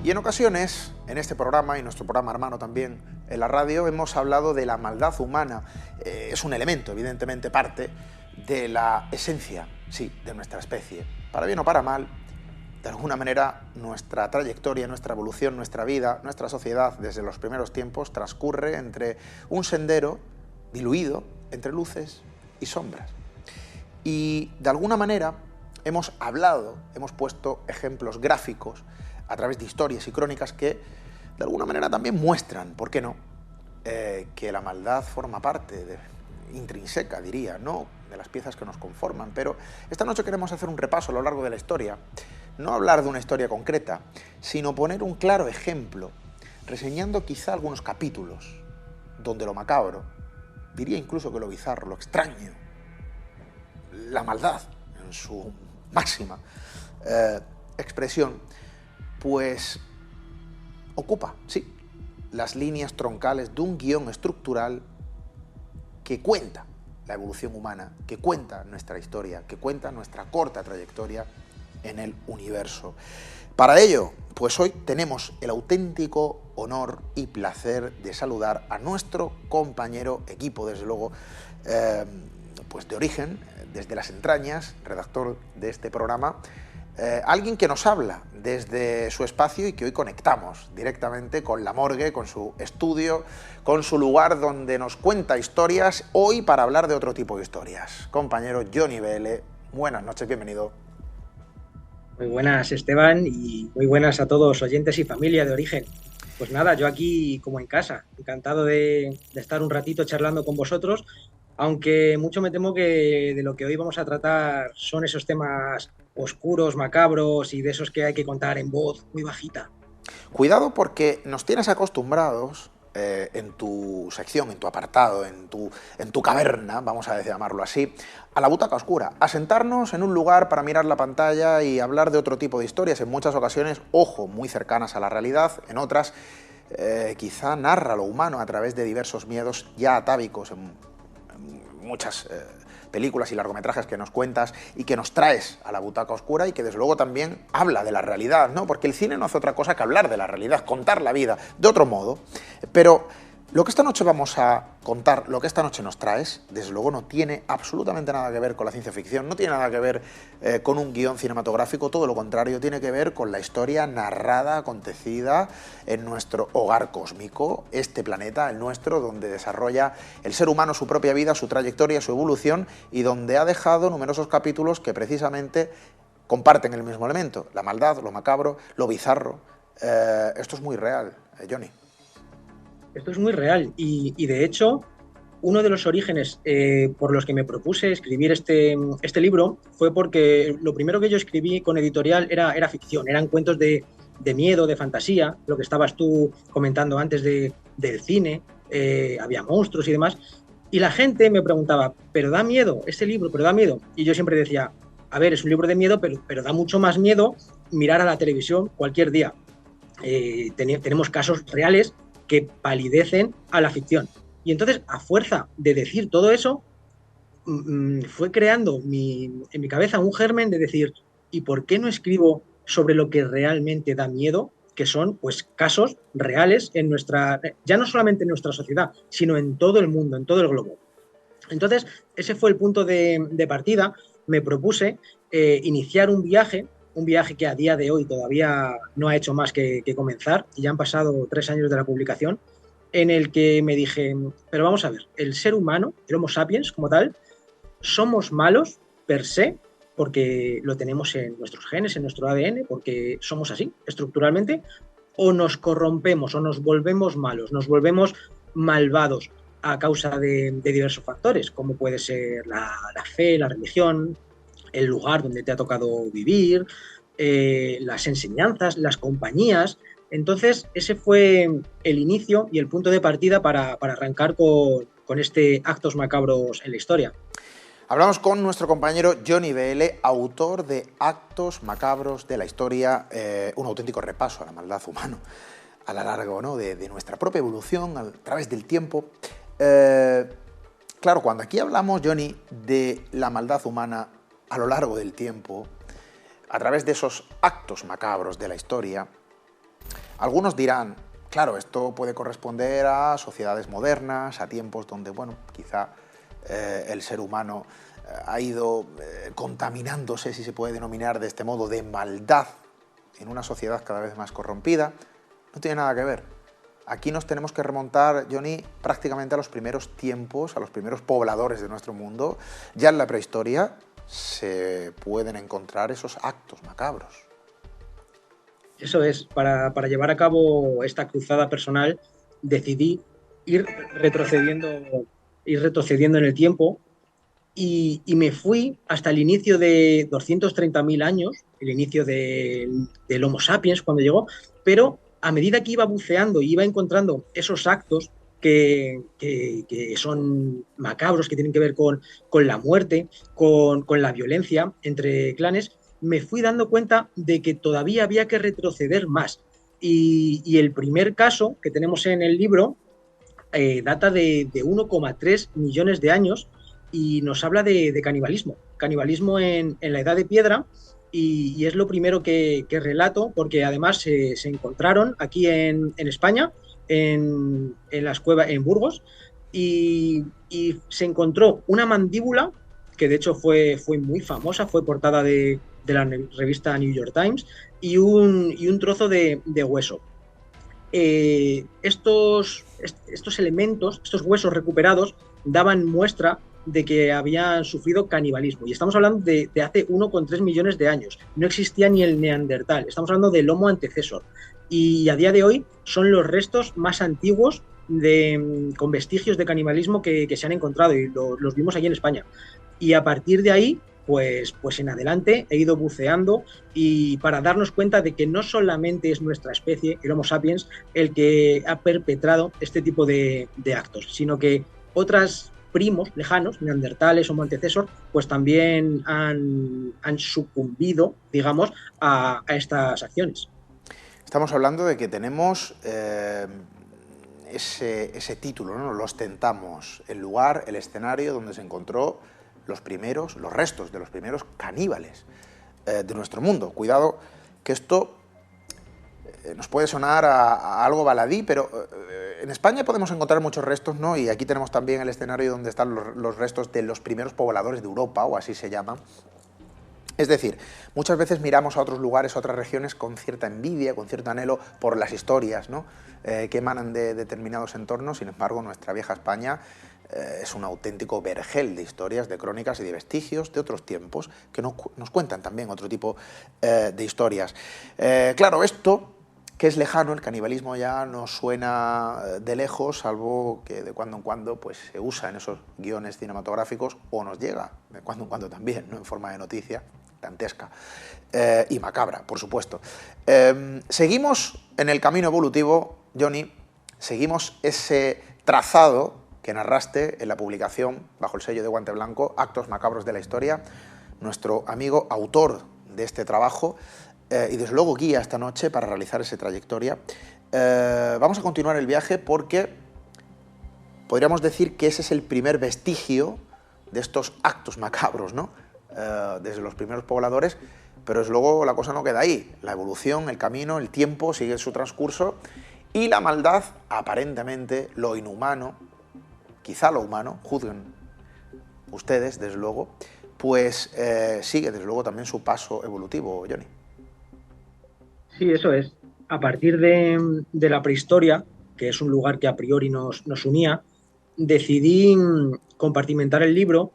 Y en ocasiones, en este programa y nuestro programa hermano también en la radio, hemos hablado de la maldad humana. Es un elemento, evidentemente, parte de la esencia, sí, de nuestra especie. Para bien o para mal, de alguna manera, nuestra trayectoria, nuestra evolución, nuestra vida, nuestra sociedad, desde los primeros tiempos, transcurre entre un sendero diluido entre luces y sombras. Y de alguna manera hemos hablado, hemos puesto ejemplos gráficos a través de historias y crónicas que de alguna manera también muestran, ¿por qué no?, que la maldad forma parte intrínseca, diría, ¿no?, de las piezas que nos conforman. Pero esta noche queremos hacer un repaso a lo largo de la historia, no hablar de una historia concreta, sino poner un claro ejemplo, reseñando quizá algunos capítulos donde lo macabro, diría incluso que lo bizarro, lo extraño, la maldad en su máxima expresión, pues ocupa, sí, las líneas troncales de un guión estructural que cuenta la evolución humana, que cuenta nuestra historia, que cuenta nuestra corta trayectoria en el universo. Para ello, pues hoy tenemos el auténtico honor y placer de saludar a nuestro compañero equipo, desde luego, pues de origen, desde las entrañas, redactor de este programa, alguien que nos habla desde su espacio y que hoy conectamos directamente con la morgue, con su estudio, con su lugar donde nos cuenta historias, hoy para hablar de otro tipo de historias. Compañero Johnny BL, buenas noches, bienvenido. Muy buenas, Esteban, y muy buenas a todos oyentes y familia de origen. Pues nada, yo aquí como en casa, encantado de estar un ratito charlando con vosotros, aunque mucho me temo que de lo que hoy vamos a tratar son esos temas oscuros, macabros y de esos que hay que contar en voz muy bajita. Cuidado porque nos tienes acostumbrados en tu sección, en tu apartado, en tu caverna, vamos a llamarlo así, a la butaca oscura, a sentarnos en un lugar para mirar la pantalla y hablar de otro tipo de historias, en muchas ocasiones, ojo, muy cercanas a la realidad, en otras quizá narra lo humano a través de diversos miedos ya atávicos en muchas películas y largometrajes que nos cuentas y que nos traes a la butaca oscura y que desde luego también habla de la realidad, ¿no? Porque el cine no hace otra cosa que hablar de la realidad, contar la vida de otro modo. Pero lo que esta noche vamos a contar, lo que esta noche nos traes, desde luego no tiene absolutamente nada que ver con la ciencia ficción, no tiene nada que ver con un guión cinematográfico, todo lo contrario, tiene que ver con la historia narrada, acontecida en nuestro hogar cósmico, este planeta, el nuestro, donde desarrolla el ser humano su propia vida, su trayectoria, su evolución, y donde ha dejado numerosos capítulos que precisamente comparten el mismo elemento, la maldad, lo macabro, lo bizarro. Esto es muy real, Johnny. Esto es muy real y de hecho, uno de los orígenes por los que me propuse escribir este libro fue porque lo primero que yo escribí con editorial era ficción, eran cuentos de miedo, de fantasía, lo que estabas tú comentando antes del cine, había monstruos y demás, y la gente me preguntaba, ¿pero da miedo ese libro? ¿Pero da miedo? Y yo siempre decía, a ver, es un libro de miedo, pero da mucho más miedo mirar a la televisión cualquier día. Tenemos casos reales que palidecen a la ficción. Y entonces, a fuerza de decir todo eso, fue creando en mi cabeza un germen de decir, ¿y por qué no escribo sobre lo que realmente da miedo? Que son pues casos reales en nuestra, ya no solamente en nuestra sociedad, sino en todo el mundo, en todo el globo. Entonces, ese fue el punto de partida. Me propuse iniciar un viaje que a día de hoy todavía no ha hecho más que comenzar, y ya han pasado 3 años de la publicación, en el que me dije, pero vamos a ver, el ser humano, el Homo sapiens como tal, somos malos per se, porque lo tenemos en nuestros genes, en nuestro ADN, porque somos así, estructuralmente, o nos corrompemos, o nos volvemos malos, nos volvemos malvados a causa de diversos factores, como puede ser la fe, la religión, el lugar donde te ha tocado vivir, las enseñanzas, las compañías. Entonces, ese fue el inicio y el punto de partida para arrancar con este Actos Macabros en la Historia. Hablamos con nuestro compañero Johnny BL, autor de Actos Macabros de la Historia, un auténtico repaso a la maldad humana a lo largo, ¿no?, de nuestra propia evolución a través del tiempo. Claro, cuando aquí hablamos, Johnny, de la maldad humana a lo largo del tiempo, a través de esos actos macabros de la historia, Algunos dirán, claro, esto puede corresponder a sociedades modernas, a tiempos donde, bueno, quizá el ser humano ha ido contaminándose, si se puede denominar de este modo, de maldad en una sociedad cada vez más corrompida. No tiene nada que ver. Aquí nos tenemos que remontar, Johnny, prácticamente a los primeros tiempos, a los primeros pobladores de nuestro mundo. Ya en la prehistoria se pueden encontrar esos actos macabros. Eso es, para llevar a cabo esta cruzada personal decidí ir retrocediendo, ir retrocediendo en el tiempo y me fui hasta el inicio de 230.000 años, el inicio del Homo sapiens cuando llegó, pero a medida que iba buceando y iba encontrando esos actos que son macabros, que tienen que ver con la muerte, con la violencia entre clanes, me fui dando cuenta de que todavía había que retroceder más. Y el primer caso que tenemos en el libro data de 1,3 millones de años y nos habla de canibalismo. Canibalismo en la Edad de Piedra y es lo primero que relato porque además se encontraron aquí en España, las cuevas, en Burgos, y se encontró una mandíbula que de hecho fue muy famosa, fue portada de la revista New York Times, y un trozo de hueso. Estos elementos, estos huesos recuperados, daban muestra de que habían sufrido canibalismo. Y estamos hablando de hace 1,3 millones de años. No existía ni el neandertal. Estamos hablando del Homo antecesor. Y a día de hoy son los restos más antiguos con vestigios de canibalismo que se han encontrado y los vimos aquí en España. Y a partir de ahí, pues en adelante he ido buceando y para darnos cuenta de que no solamente es nuestra especie, el Homo sapiens, el que ha perpetrado este tipo de actos, sino que otras primos lejanos, neandertales, Homo antecesor, pues también han sucumbido, digamos, a estas acciones. Estamos hablando de que tenemos ese título, ¿no? Lo ostentamos, el lugar, el escenario donde se encontró los restos de los primeros caníbales de nuestro mundo. Cuidado, que esto nos puede sonar a algo baladí, pero en España podemos encontrar muchos restos, ¿no? Y aquí tenemos también el escenario donde están los restos de los primeros pobladores de Europa, o así se llaman. Es decir, muchas veces miramos a otros lugares, a otras regiones con cierta envidia, con cierto anhelo por las historias, ¿no? Que emanan de determinados entornos. Sin embargo, nuestra vieja España es un auténtico vergel de historias, de crónicas y de vestigios de otros tiempos que nos cuentan también otro tipo de historias. Claro, esto que es lejano, el canibalismo ya nos suena de lejos, salvo que de cuando en cuando pues, se usa en esos guiones cinematográficos o nos llega de cuando en cuando también, ¿no? En forma de noticia dantesca y macabra, por supuesto. Seguimos en el camino evolutivo, Johnny, seguimos ese trazado que narraste en la publicación, bajo el sello de Guante Blanco, Actos macabros de la historia, nuestro amigo autor de este trabajo, y desde luego guía esta noche para realizar esa trayectoria. Vamos a continuar el viaje porque podríamos decir que ese es el primer vestigio de estos actos macabros, ¿no? Desde los primeros pobladores, pero desde luego la cosa no queda ahí. La evolución, el camino, el tiempo sigue su transcurso y la maldad, aparentemente lo inhumano, quizá lo humano, juzguen ustedes, desde luego, pues sigue desde luego también su paso evolutivo, Johnny. Sí, eso es. A partir de la prehistoria, que es un lugar que a priori nos unía, decidí compartimentar el libro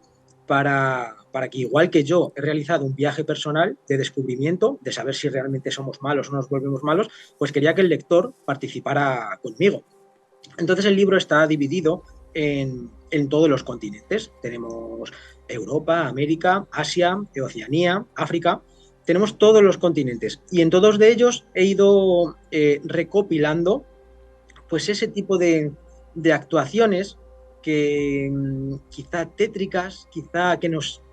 para que, igual que yo he realizado un viaje personal de descubrimiento, de saber si realmente somos malos o nos volvemos malos, pues quería que el lector participara conmigo. Entonces el libro está dividido en todos los continentes. Tenemos Europa, América, Asia, Oceanía, África. Tenemos todos los continentes y en todos de ellos he ido recopilando pues ese tipo de actuaciones que quizá tétricas, quizá que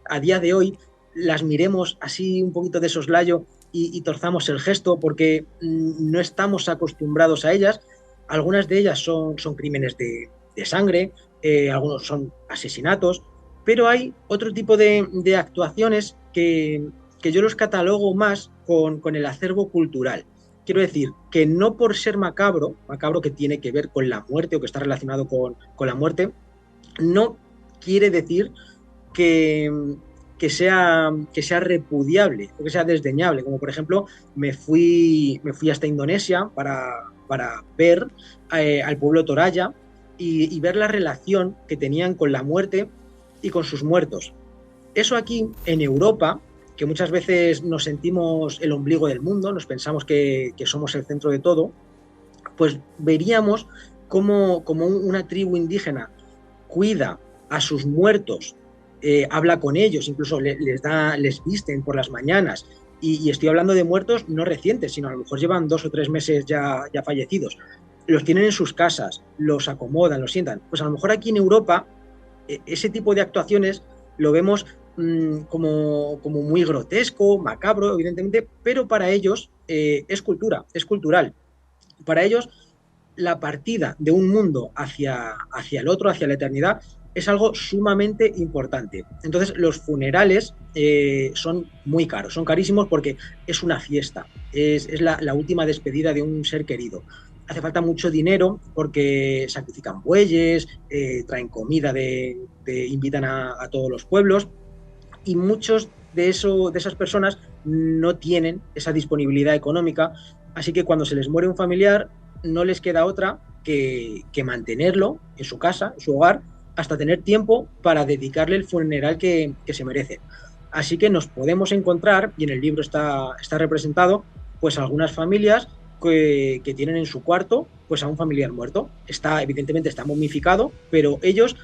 a día de hoy las miremos así un poquito de soslayo y torzamos el gesto porque no estamos acostumbrados a ellas. Algunas de ellas son crímenes de sangre, algunos son asesinatos, pero hay otro tipo de actuaciones que yo los catalogo más con el acervo cultural. quiero decir que no por ser macabro, macabro que tiene que ver con la muerte o que está relacionado con la muerte, no quiere decir que, que sea repudiable o que sea desdeñable. Como por ejemplo, me fui hasta Indonesia para ver al pueblo Toraya y ver la relación que tenían con la muerte y con sus muertos. Eso aquí en Europa, que muchas veces nos sentimos el ombligo del mundo, nos pensamos que somos el centro de todo, pues veríamos como una tribu indígena cuida a sus muertos, habla con ellos, incluso les visten por las mañanas. Y estoy hablando de muertos no recientes, sino a lo mejor llevan 2 o 3 meses ya fallecidos. Los tienen en sus casas, los acomodan, los sientan. Pues a lo mejor aquí en Europa ese tipo de actuaciones lo vemos como muy grotesco, macabro, evidentemente, pero para ellos es cultura, es cultural. Para ellos la partida de un mundo hacia el otro, hacia la eternidad, es algo sumamente importante. Entonces, los funerales son muy caros, son carísimos porque es una fiesta, es la última despedida de un ser querido. Hace falta mucho dinero porque sacrifican bueyes, traen comida, invitan a todos los pueblos y muchos de esas personas no tienen esa disponibilidad económica, así que cuando se les muere un familiar no les queda otra que mantenerlo en su casa, en su hogar, hasta tener tiempo para dedicarle el funeral que se merece. Así que nos podemos encontrar, y en el libro está representado, pues algunas familias que tienen en su cuarto pues a un familiar muerto. Evidentemente está momificado, pero ellos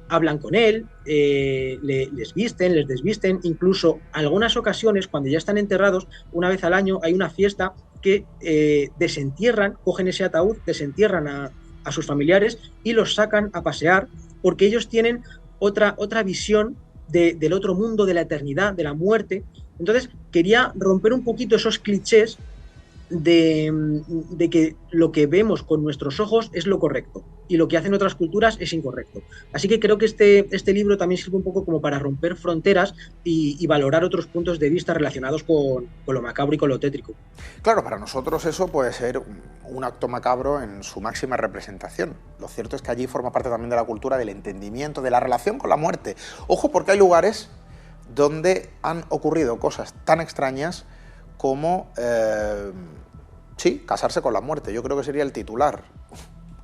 hablan con él, les visten, les desvisten, incluso algunas ocasiones, cuando ya están enterrados, una vez al año hay una fiesta que desentierran, cogen ese ataúd, desentierran a sus familiares y los sacan a pasear, porque ellos tienen otra visión del otro mundo, de la eternidad, de la muerte. Entonces, quería romper un poquito esos clichés de que lo que vemos con nuestros ojos es lo correcto y lo que hacen otras culturas es incorrecto. Así que creo que este libro también sirve un poco como para romper fronteras y valorar otros puntos de vista relacionados con lo macabro y con lo tétrico. Claro, para nosotros eso puede ser un acto macabro en su máxima representación. Lo cierto es que allí forma parte también de la cultura del entendimiento, de la relación con la muerte. Ojo, porque hay lugares donde han ocurrido cosas tan extrañas como, sí, casarse con la muerte. Yo creo que sería el titular.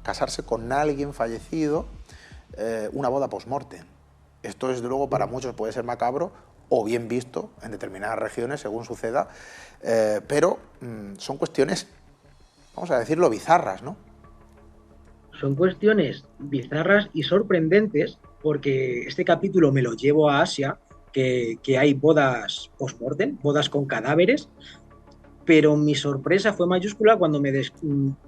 Casarse con alguien fallecido, una boda post-mortem. Esto, desde luego, para muchos puede ser macabro o bien visto en determinadas regiones, según suceda, pero son cuestiones, vamos a decirlo, bizarras, ¿no? Son cuestiones bizarras y sorprendentes porque este capítulo me lo llevo a Asia, que hay bodas post-mortem, bodas con cadáveres, pero mi sorpresa fue mayúscula cuando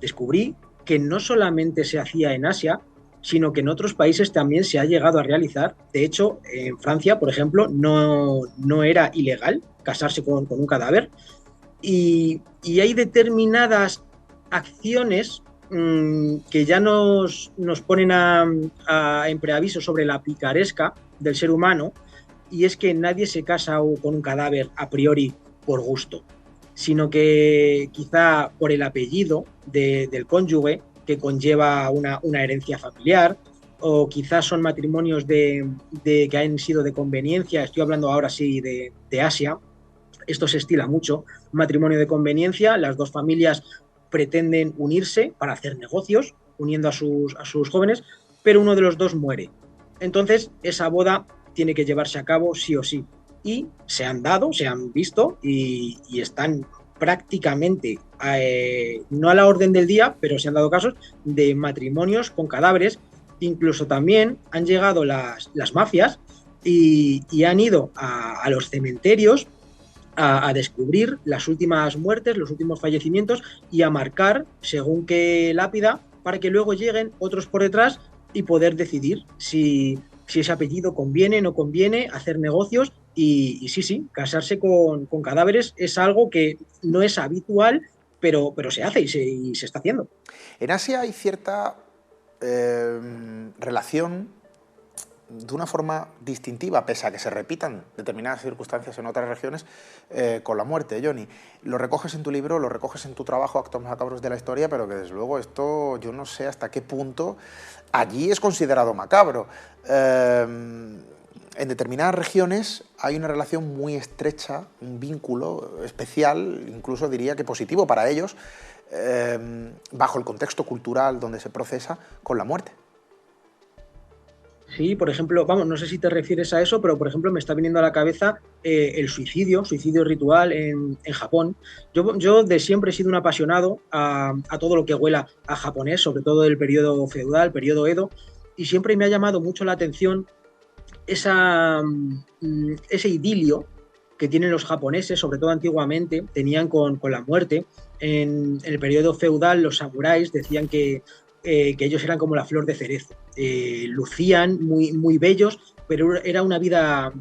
descubrí que no solamente se hacía en Asia, sino que en otros países también se ha llegado a realizar. De hecho, en Francia, por ejemplo, no era ilegal casarse con un cadáver y hay determinadas acciones que ya nos ponen en preaviso sobre la picaresca del ser humano, y es que nadie se casa con un cadáver a priori por gusto, sino que quizá por el apellido del cónyuge que conlleva una herencia familiar, o quizás son matrimonios que han sido de conveniencia. Estoy hablando ahora sí de Asia. Esto se estila mucho, matrimonio de conveniencia, las dos familias pretenden unirse para hacer negocios, uniendo a sus jóvenes, pero uno de los dos muere. Entonces, esa boda tiene que llevarse a cabo sí o sí. Y se han dado, se han visto y están prácticamente, no a la orden del día, pero se han dado casos de matrimonios con cadáveres. Incluso también han llegado las mafias y han ido a los cementerios a descubrir las últimas muertes, los últimos fallecimientos y a marcar según qué lápida para que luego lleguen otros por detrás y poder decidir si ese apellido conviene, no conviene, hacer negocios y sí, casarse con cadáveres es algo que no es habitual, pero se hace y se está haciendo. En Asia hay cierta relación de una forma distintiva, pese a que se repitan determinadas circunstancias en otras regiones, con la muerte. Johnny, lo recoges en tu libro, lo recoges en tu trabajo, Actos Macabros de la Historia, pero que desde luego esto yo no sé hasta qué punto allí es considerado macabro. En determinadas regiones hay una relación muy estrecha, un vínculo especial, incluso diría que positivo para ellos, bajo el contexto cultural donde se procesa, con la muerte. Sí, por ejemplo, vamos, no sé si te refieres a eso, pero por ejemplo me está viniendo a la cabeza el suicidio ritual en Japón. Yo de siempre he sido un apasionado a todo lo que huela a japonés, sobre todo del periodo feudal, periodo Edo, y siempre me ha llamado mucho la atención ese idilio que tienen los japoneses, sobre todo antiguamente, tenían con la muerte. En el periodo feudal, los samuráis decían que ellos eran como la flor de cerezo. Lucían muy, muy bellos, pero era una vida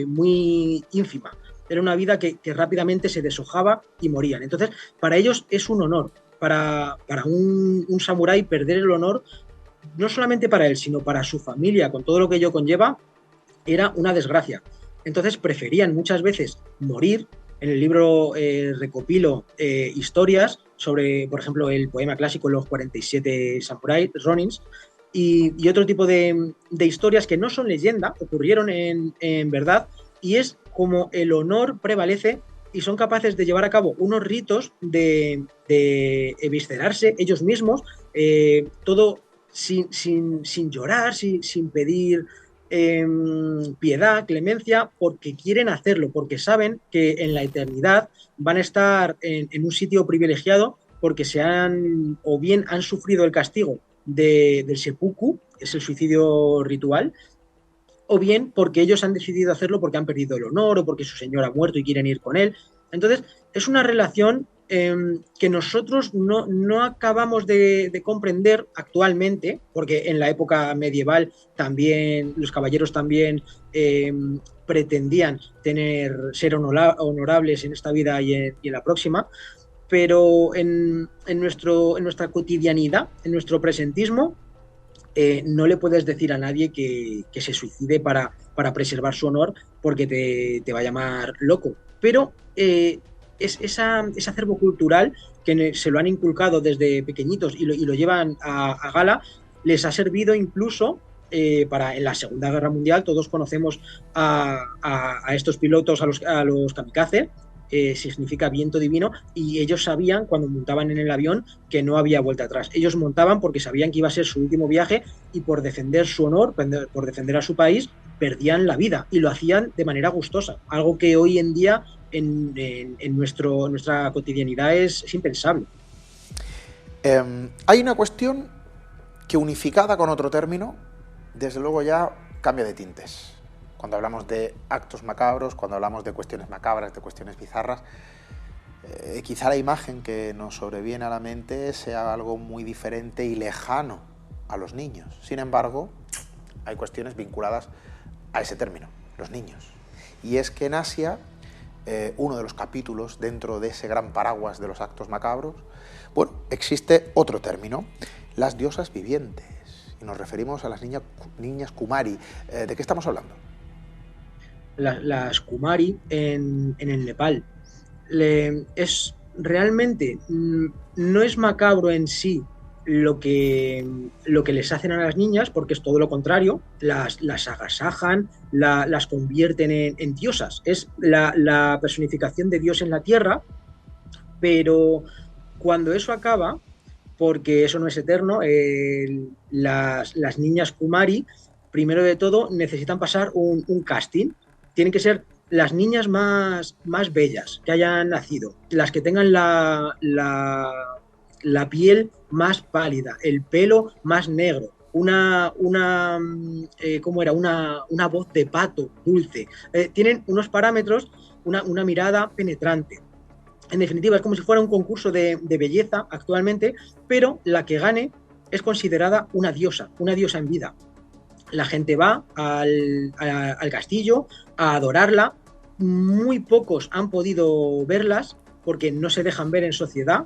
muy ínfima. Era una vida que rápidamente se deshojaba y morían. Entonces, para ellos es un honor. Para un samurái perder el honor, no solamente para él, sino para su familia, con todo lo que ello conlleva, era una desgracia. Entonces preferían muchas veces morir. En el libro recopilo historias sobre, por ejemplo, el poema clásico Los 47 Samuráis, Ronins, y otro tipo de historias que no son leyenda, ocurrieron en verdad, y es como el honor prevalece y son capaces de llevar a cabo unos ritos de eviscerarse ellos mismos, todo sin llorar, sin pedir piedad, clemencia, porque quieren hacerlo, porque saben que en la eternidad van a estar en un sitio privilegiado porque o bien han sufrido el castigo del seppuku, que es el suicidio ritual, o bien porque ellos han decidido hacerlo porque han perdido el honor o porque su señor ha muerto y quieren ir con él. Entonces, es una relación que nosotros no acabamos de comprender actualmente, porque en la época medieval también los caballeros también pretendían ser honorables en esta vida y en la próxima, pero en nuestra cotidianidad, en nuestro presentismo, no le puedes decir a nadie que se suicide para preservar su honor porque te va a llamar loco. Pero ese acervo cultural que se lo han inculcado desde pequeñitos y lo llevan a gala, les ha servido incluso en la Segunda Guerra Mundial. Todos conocemos a estos pilotos, a los kamikaze, significa viento divino, y ellos sabían cuando montaban en el avión que no había vuelta atrás. Ellos montaban porque sabían que iba a ser su último viaje y por defender su honor, por defender a su país, perdían la vida y lo hacían de manera gustosa, algo que hoy en día en nuestra cotidianidad es impensable. Hay una cuestión que, unificada con otro término, desde luego ya cambia de tintes. Cuando hablamos de actos macabros, cuando hablamos de cuestiones macabras, de cuestiones bizarras, quizá la imagen que nos sobreviene a la mente sea algo muy diferente y lejano a los niños. Sin embargo, hay cuestiones vinculadas a ese término, los niños. Y es que en Asia, uno de los capítulos dentro de ese gran paraguas de los actos macabros, bueno, existe otro término, las diosas vivientes. Y nos referimos a las niñas Kumari. ¿De qué estamos hablando? Las Kumari en el Nepal. Es realmente, no es macabro en sí lo que les hacen a las niñas, porque es todo lo contrario, las agasajan, las convierten en diosas. Es la personificación de Dios en la tierra, pero cuando eso acaba, porque eso no es eterno, las niñas Kumari, primero de todo, necesitan pasar un casting. Tienen que ser las niñas más bellas que hayan nacido, las que tengan la piel más pálida, el pelo más negro, ¿cómo era? Una voz de pato dulce. Tienen unos parámetros, una mirada penetrante. En definitiva, es como si fuera un concurso de belleza actualmente, pero la que gane es considerada una diosa en vida. La gente va al castillo a adorarla. Muy pocos han podido verlas porque no se dejan ver en sociedad.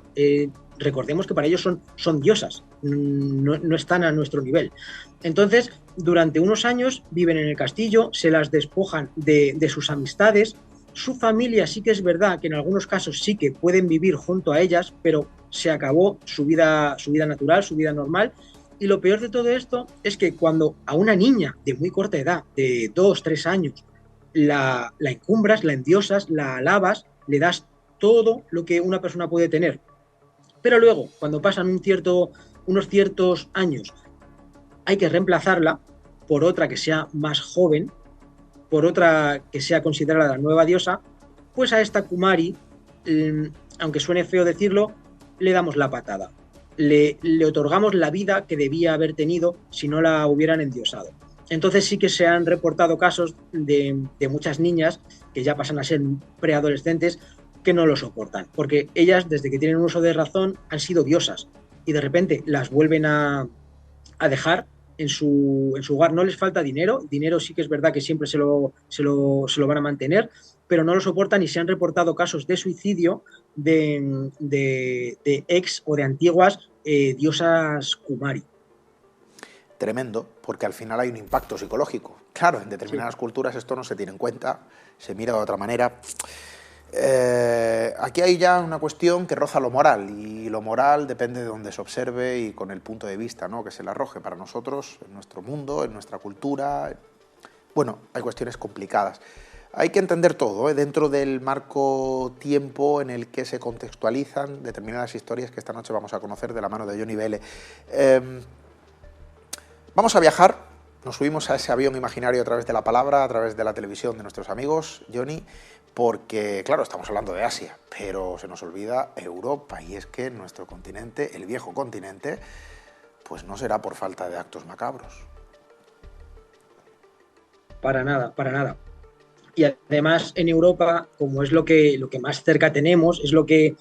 Recordemos que para ellos son diosas, no están a nuestro nivel. Entonces, durante unos años viven en el castillo, se las despojan de sus amistades. Su familia sí que es verdad que en algunos casos sí que pueden vivir junto a ellas, pero se acabó su vida natural, su vida normal. Y lo peor de todo esto es que cuando a una niña de muy corta edad, de 2, 3 años, la encumbras, la endiosas, la alabas, le das todo lo que una persona puede tener. Pero luego, cuando pasan unos ciertos años, hay que reemplazarla por otra que sea más joven, por otra que sea considerada la nueva diosa, pues a esta Kumari, aunque suene feo decirlo, le damos la patada. Le otorgamos la vida que debía haber tenido si no la hubieran endiosado. Entonces sí que se han reportado casos de muchas niñas que ya pasan a ser preadolescentes que no lo soportan, porque ellas desde que tienen un uso de razón han sido diosas y de repente las vuelven a dejar en su hogar. No les falta dinero, dinero sí que es verdad que siempre se lo van a mantener, pero no lo soportan y se han reportado casos de suicidio de ex o de antiguas diosas Kumari. Tremendo, porque al final hay un impacto psicológico. Claro, en determinadas culturas esto no se tiene en cuenta, se mira de otra manera. Aquí hay ya una cuestión que roza lo moral, y lo moral depende de donde se observe y con el punto de vista, ¿no?, que se le arroje. Para nosotros, en nuestro mundo, en nuestra cultura, bueno, hay cuestiones complicadas. Hay que entender todo, dentro del marco tiempo en el que se contextualizan determinadas historias que esta noche vamos a conocer de la mano de Johnny Vele. Vamos a viajar, nos subimos a ese avión imaginario a través de la palabra, a través de la televisión de nuestros amigos, Johnny, porque, claro, estamos hablando de Asia, pero se nos olvida Europa, y es que nuestro continente, el viejo continente, pues no será por falta de actos macabros. Para nada, para nada. Y además en Europa, como es lo que más cerca tenemos, es lo que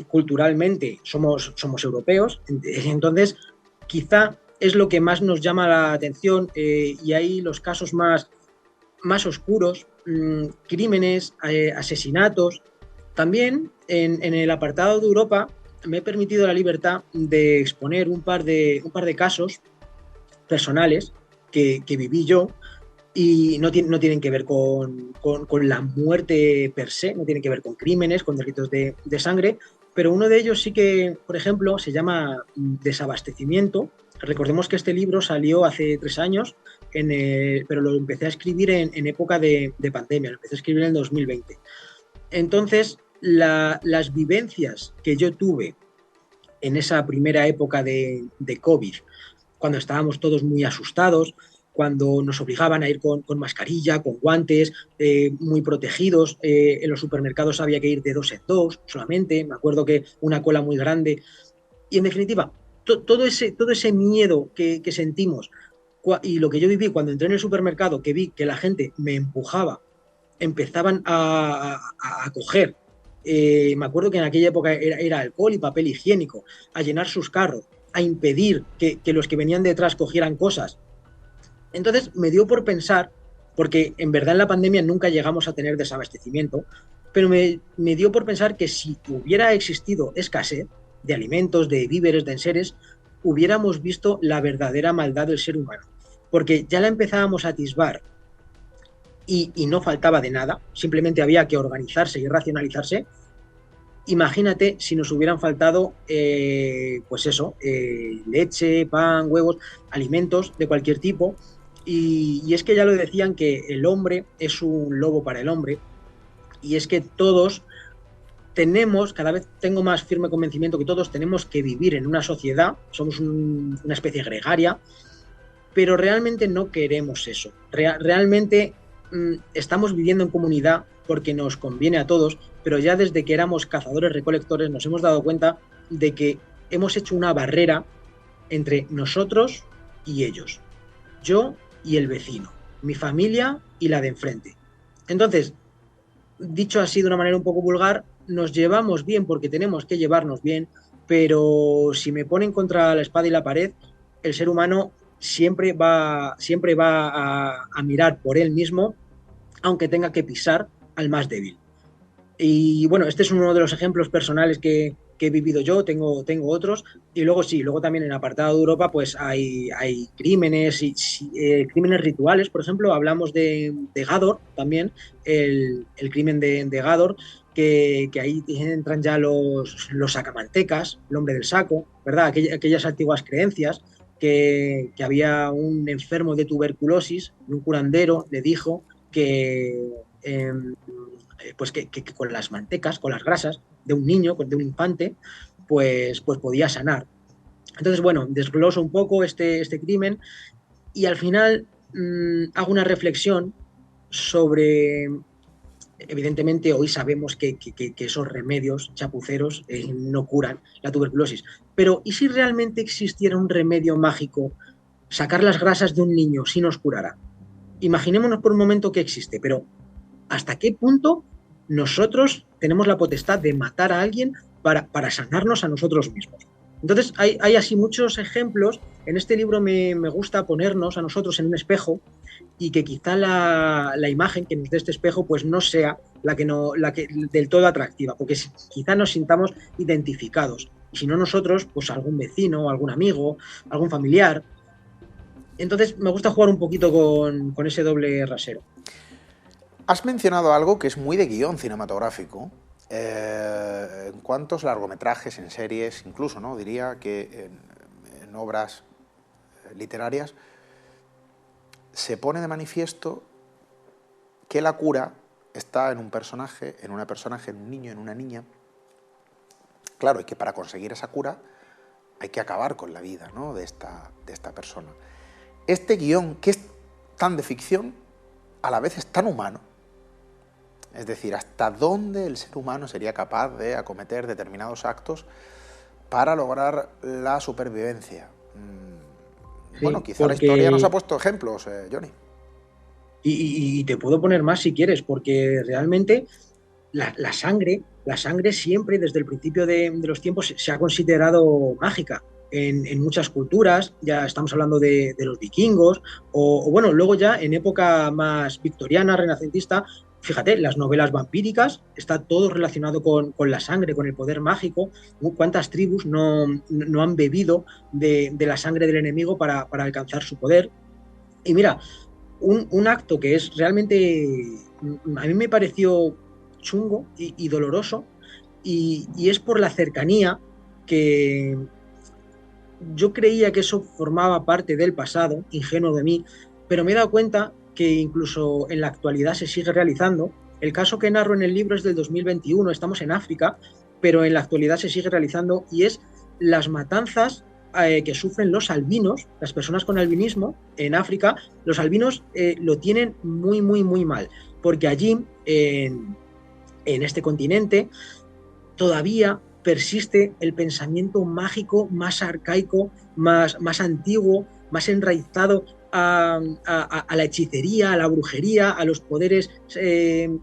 culturalmente somos europeos, entonces quizá es lo que más nos llama la atención y hay los casos más oscuros, crímenes, asesinatos. También en el apartado de Europa me he permitido la libertad de exponer un par de casos personales que viví yo y no tienen que ver con la muerte per se, no tienen que ver con crímenes, con delitos de sangre, pero uno de ellos sí que, por ejemplo, se llama Desabastecimiento. Recordemos que este libro salió hace 3 años, pero lo empecé a escribir en época de pandemia, lo empecé a escribir en el 2020. Entonces, las vivencias que yo tuve en esa primera época de COVID, cuando estábamos todos muy asustados, cuando nos obligaban a ir con mascarilla, con guantes, muy protegidos. En los supermercados había que ir de 2 en 2 solamente. Me acuerdo que una cola muy grande. Y en definitiva, todo ese miedo que sentimos y lo que yo viví cuando entré en el supermercado, que vi que la gente me empujaba, empezaban a coger. Me acuerdo que en aquella época era alcohol y papel higiénico, a llenar sus carros, a impedir que los que venían detrás cogieran cosas. Entonces me dio por pensar, porque en verdad en la pandemia nunca llegamos a tener desabastecimiento, pero me dio por pensar que si hubiera existido escasez de alimentos, de víveres, de enseres, hubiéramos visto la verdadera maldad del ser humano. Porque ya la empezábamos a atisbar y no faltaba de nada, simplemente había que organizarse y racionalizarse. Imagínate si nos hubieran faltado, pues eso, leche, pan, huevos, alimentos de cualquier tipo. Y es que ya lo decían que el hombre es un lobo para el hombre, y es que todos tenemos, cada vez tengo más firme convencimiento que todos tenemos que vivir en una sociedad, somos una especie gregaria, pero realmente no queremos eso. Realmente estamos viviendo en comunidad porque nos conviene a todos, pero ya desde que éramos cazadores-recolectores nos hemos dado cuenta de que hemos hecho una barrera entre nosotros y ellos. Yo y el vecino, mi familia y la de enfrente. Entonces, dicho así de una manera un poco vulgar, nos llevamos bien porque tenemos que llevarnos bien, pero si me ponen contra la espada y la pared, el ser humano siempre va a mirar por él mismo, aunque tenga que pisar al más débil. Y bueno, este es uno de los ejemplos personales que he vivido yo, tengo otros. Y luego sí, luego también en el apartado de Europa pues hay crímenes, crímenes rituales, por ejemplo, hablamos de Gador también, el crimen de Gador, que ahí entran ya los sacamantecas, el hombre del saco, ¿verdad? Aquellas antiguas creencias que había un enfermo de tuberculosis, un curandero le dijo que... pues que con las mantecas, con las grasas de un niño, de un infante, pues podía sanar. Entonces, bueno, desgloso un poco este crimen y al final hago una reflexión sobre, evidentemente hoy sabemos que esos remedios chapuceros no curan la tuberculosis, pero ¿y si realmente existiera un remedio mágico, sacar las grasas de un niño si nos curara? Imaginémonos por un momento que existe, pero hasta qué punto nosotros tenemos la potestad de matar a alguien para sanarnos a nosotros mismos. Entonces, hay así muchos ejemplos. En este libro me gusta ponernos a nosotros en un espejo y que quizá la imagen que nos dé este espejo pues no sea la que del todo atractiva, porque quizá nos sintamos identificados. Y si no nosotros, pues algún vecino, algún amigo, algún familiar. Entonces, me gusta jugar un poquito con ese doble rasero. Has mencionado algo que es muy de guión cinematográfico. ¿En cuántos largometrajes, en series, incluso, ¿no? Diría que en obras literarias se pone de manifiesto que la cura está en un personaje, en un niño, en una niña. Claro, y que para conseguir esa cura hay que acabar con la vida, ¿no?, de esta persona. Este guión, que es tan de ficción, a la vez es tan humano. Es decir, hasta dónde el ser humano sería capaz de acometer determinados actos para lograr la supervivencia. Bueno, Sí, quizá la historia nos ha porque puesto ejemplos, Johnny. y te puedo poner más si quieres, porque realmente la sangre siempre, desde el principio de los tiempos, se ha considerado mágica. En muchas culturas, ya estamos hablando de los vikingos, o bueno, luego ya en época más victoriana, renacentista, fíjate, las novelas vampíricas, está todo relacionado con la sangre, con el poder mágico. ¿Cuántas tribus no han bebido de la sangre del enemigo para alcanzar su poder? Y mira, un acto que es realmente, a mí me pareció chungo y doloroso, y es por la cercanía que yo creía que eso formaba parte del pasado, ingenuo de mí, pero me he dado cuenta que incluso en la actualidad se sigue realizando. El caso que narro en el libro es del 2021, estamos en África, pero en la actualidad se sigue realizando y es las matanzas que sufren los albinos, las personas con albinismo en África. Los albinos lo tienen muy, muy, muy mal, porque allí, en este continente, todavía persiste el pensamiento mágico más arcaico, más antiguo, más enraizado a la hechicería, a la brujería, a los poderes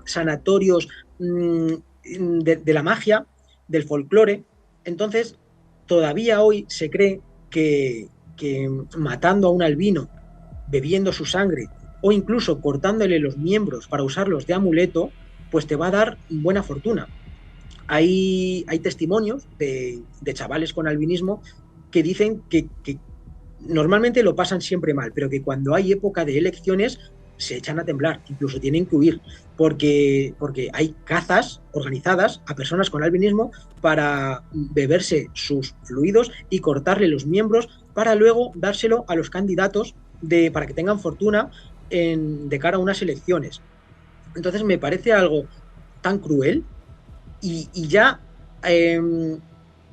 sanatorios de la magia, del folclore. Entonces, todavía hoy se cree que matando a un albino, bebiendo su sangre o incluso cortándole los miembros para usarlos de amuleto, pues te va a dar buena fortuna. Hay testimonios de chavales con albinismo que dicen que normalmente lo pasan siempre mal, pero que cuando hay época de elecciones se echan a temblar, incluso tienen que huir, porque hay cazas organizadas a personas con albinismo para beberse sus fluidos y cortarle los miembros para luego dárselo a los candidatos para que tengan fortuna de cara a unas elecciones. Entonces me parece algo tan cruel y ya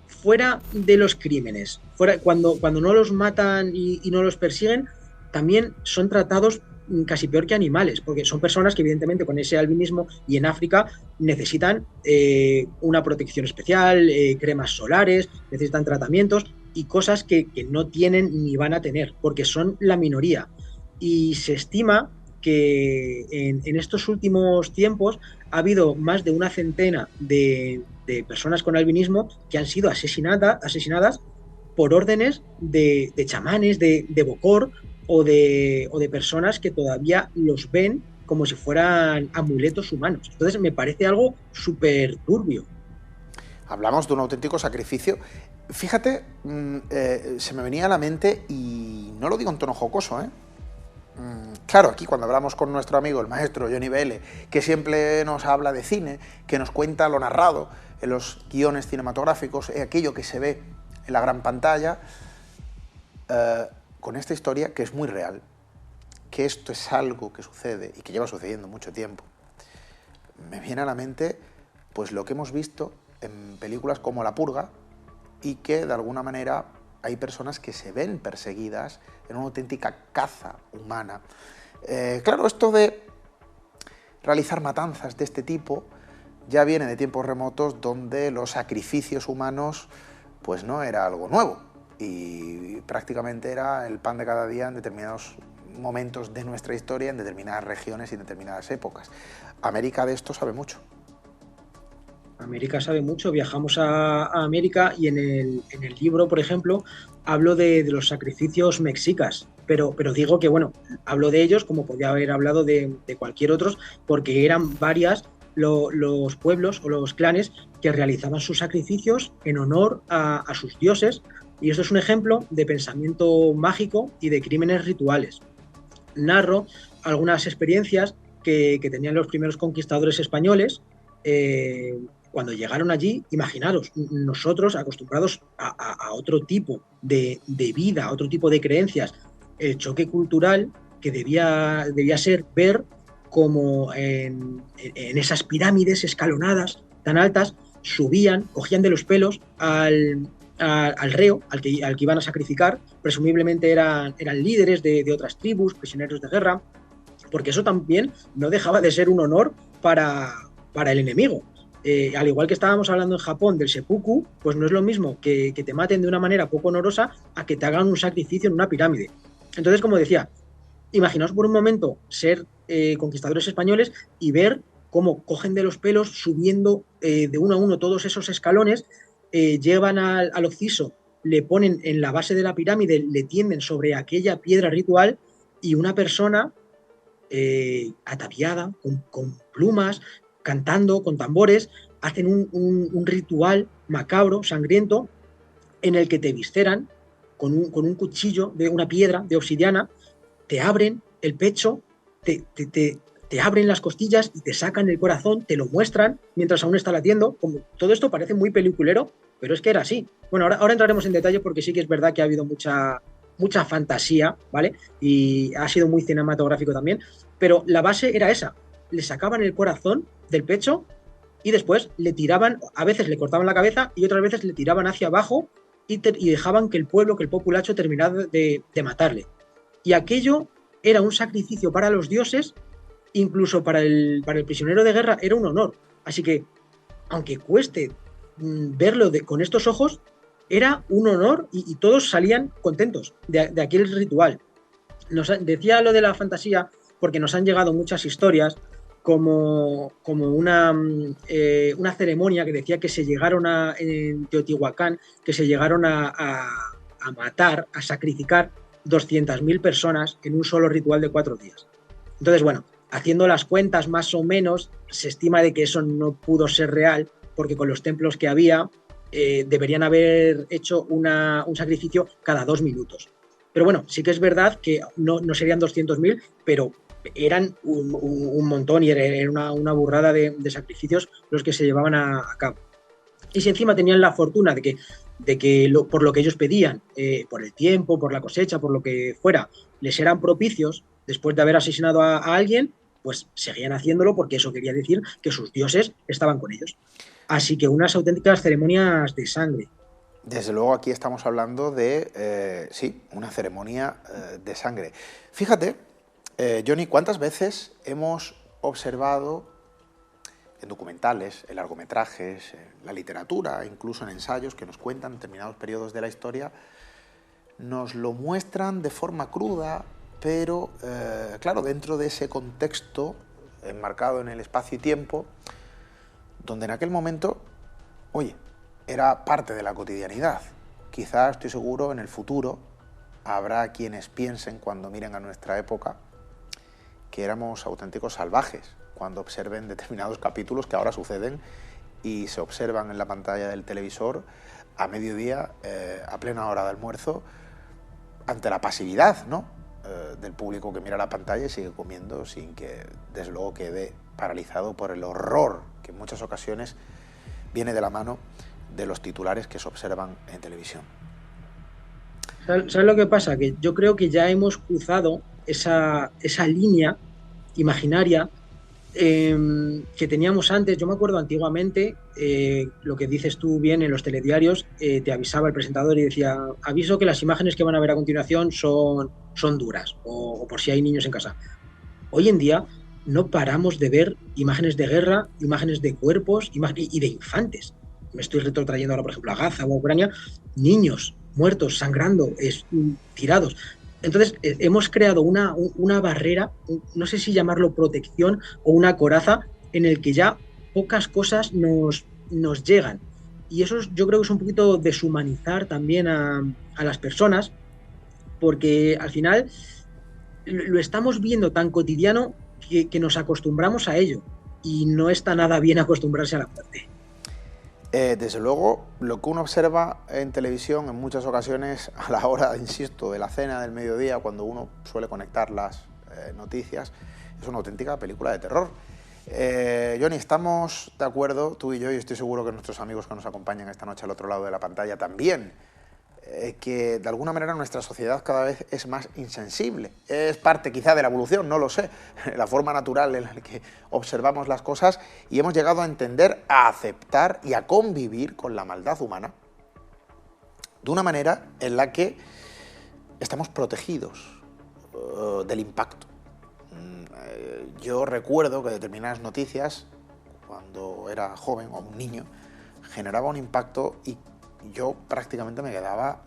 fuera de los crímenes, cuando no los matan y no los persiguen, también son tratados casi peor que animales, porque son personas que evidentemente con ese albinismo y en África necesitan una protección especial, cremas solares, necesitan tratamientos y cosas que no tienen ni van a tener, porque son la minoría. Y se estima que en estos últimos tiempos ha habido más de una centena de personas con albinismo que han sido asesinadas por órdenes de chamanes, de Bokor o de personas que todavía los ven como si fueran amuletos humanos. Entonces me parece algo súper turbio. Hablamos de un auténtico sacrificio. Fíjate, se me venía a la mente, y no lo digo en tono jocoso, ¿eh? Claro, aquí cuando hablamos con nuestro amigo, el maestro Johnny Vélez, que siempre nos habla de cine, que nos cuenta lo narrado en los guiones cinematográficos, aquello que se ve en la gran pantalla, con esta historia que es muy real, que esto es algo que sucede y que lleva sucediendo mucho tiempo. Me viene a la mente pues lo que hemos visto en películas como La Purga, y que de alguna manera hay personas que se ven perseguidas en una auténtica caza humana. Claro, esto de realizar matanzas de este tipo ya viene de tiempos remotos, donde los sacrificios humanos pues no era algo nuevo, y prácticamente era el pan de cada día en determinados momentos de nuestra historia, en determinadas regiones y en determinadas épocas. América de esto sabe mucho. América sabe mucho, viajamos a América y en el libro, por ejemplo, hablo de los sacrificios mexicas, pero digo que, bueno, hablo de ellos como podía haber hablado de cualquier otro, porque eran varias los pueblos o los clanes que realizaban sus sacrificios en honor a sus dioses, y esto es un ejemplo de pensamiento mágico y de crímenes rituales. Narro algunas experiencias que tenían los primeros conquistadores españoles. Cuando llegaron allí, imaginaros, nosotros acostumbrados a otro tipo de vida, a otro tipo de creencias, el choque cultural que debía ser ver como en esas pirámides escalonadas tan altas subían, cogían de los pelos al reo, al que iban a sacrificar. Presumiblemente eran líderes de otras tribus, prisioneros de guerra, porque eso también no dejaba de ser un honor para el enemigo. Al igual que estábamos hablando en Japón del seppuku, pues no es lo mismo que te maten de una manera poco honorosa a que te hagan un sacrificio en una pirámide. Entonces, como decía, imaginaos por un momento ser conquistadores españoles y ver cómo cogen de los pelos subiendo de uno a uno todos esos escalones, llevan al occiso, le ponen en la base de la pirámide, le tienden sobre aquella piedra ritual, y una persona ataviada, con plumas, cantando, con tambores, hacen un ritual macabro, sangriento, en el que te visceran con un cuchillo de una piedra de obsidiana, te abren el pecho, te abren las costillas y te sacan el corazón, te lo muestran mientras aún está latiendo. Como, todo esto parece muy peliculero, pero es que era así. Bueno, ahora entraremos en detalle, porque sí que es verdad que ha habido mucha fantasía, ¿vale? Y ha sido muy cinematográfico también, pero la base era esa. Le sacaban el corazón del pecho y después le tiraban, a veces le cortaban la cabeza y otras veces le tiraban hacia abajo y dejaban que el pueblo, que el populacho terminara de matarle. Y aquello era un sacrificio para los dioses, incluso para el prisionero de guerra era un honor. Así que, aunque cueste verlo con estos ojos, era un honor, y todos salían contentos de aquel ritual. Decía lo de la fantasía porque nos han llegado muchas historias, como una ceremonia que decía que se llegaron en Teotihuacán, que se llegaron a matar, a sacrificar 200.000 personas en un solo ritual de 4 días. Entonces, bueno, haciendo las cuentas más o menos, se estima de que eso no pudo ser real, porque con los templos que había, deberían haber hecho un sacrificio cada 2 minutos. Pero bueno, sí que es verdad que no serían 200.000, pero eran un montón, y era una burrada de sacrificios los que se llevaban a cabo. Y si encima tenían la fortuna de que por lo que ellos pedían, por el tiempo, por la cosecha, por lo que fuera, les eran propicios después de haber asesinado a alguien, pues seguían haciéndolo, porque eso quería decir que sus dioses estaban con ellos. Así que unas auténticas ceremonias de sangre. Desde luego aquí estamos hablando de, sí, una ceremonia de sangre. Fíjate, Johnny, ¿cuántas veces hemos observado en documentales, en largometrajes, en la literatura, incluso en ensayos que nos cuentan determinados periodos de la historia, nos lo muestran de forma cruda, pero, claro, dentro de ese contexto enmarcado en el espacio y tiempo, donde en aquel momento, oye, era parte de la cotidianidad. Quizás, estoy seguro, en el futuro habrá quienes piensen, cuando miren a nuestra época, que éramos auténticos salvajes cuando observen determinados capítulos que ahora suceden y se observan en la pantalla del televisor a mediodía, a plena hora de almuerzo, ante la pasividad, ¿no?, del público que mira la pantalla y sigue comiendo sin que, desde luego, quede paralizado por el horror que en muchas ocasiones viene de la mano de los titulares que se observan en televisión. ¿Sabes lo que pasa? Que yo creo que ya hemos cruzado esa línea imaginaria que teníamos antes. Yo me acuerdo antiguamente, lo que dices tú bien en los telediarios, te avisaba el presentador y decía: aviso que las imágenes que van a ver a continuación son duras, o por si hay niños en casa. Hoy en día no paramos de ver imágenes de guerra, imágenes de cuerpos y de infantes. Me estoy retrotrayendo ahora, por ejemplo, a Gaza o a Ucrania, niños muertos, sangrando, tirados. Entonces, hemos creado una barrera, no sé si llamarlo protección o una coraza, en el que ya pocas cosas nos llegan. Y eso yo creo que es un poquito deshumanizar también a las personas, porque al final lo estamos viendo tan cotidiano que nos acostumbramos a ello. Y no está nada bien acostumbrarse a la muerte. Desde luego, lo que uno observa en televisión en muchas ocasiones a la hora, insisto, de la cena del mediodía, cuando uno suele conectar las noticias, es una auténtica película de terror. Johnny, estamos de acuerdo, tú y yo estoy seguro que nuestros amigos que nos acompañan esta noche al otro lado de la pantalla también, que de alguna manera nuestra sociedad cada vez es más insensible. Es parte quizá de la evolución, no lo sé, la forma natural en la que observamos las cosas, y hemos llegado a entender, a aceptar y a convivir con la maldad humana de una manera en la que estamos protegidos del impacto. Yo recuerdo que determinadas noticias, cuando era joven o un niño, generaba un impacto y yo prácticamente me quedaba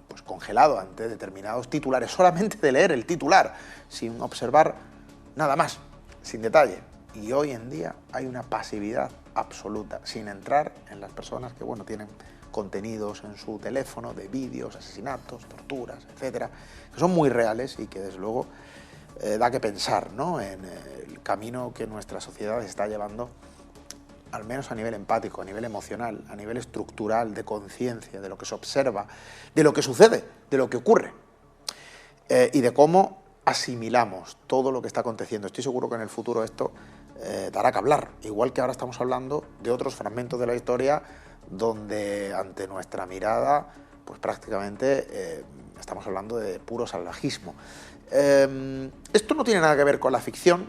pues congelado ante determinados titulares, solamente de leer el titular, sin observar nada más, sin detalle. Y hoy en día hay una pasividad absoluta, sin entrar en las personas que, bueno, tienen contenidos en su teléfono de vídeos, asesinatos, torturas, etcétera, que son muy reales y que desde luego da que pensar, ¿no?, en el camino que nuestra sociedad está llevando, al menos a nivel empático, a nivel emocional, a nivel estructural, de conciencia, de lo que se observa, de lo que sucede, de lo que ocurre, y de cómo asimilamos todo lo que está aconteciendo. Estoy seguro que en el futuro esto dará que hablar, igual que ahora estamos hablando de otros fragmentos de la historia donde ante nuestra mirada pues prácticamente estamos hablando de puro salvajismo. Esto no tiene nada que ver con la ficción,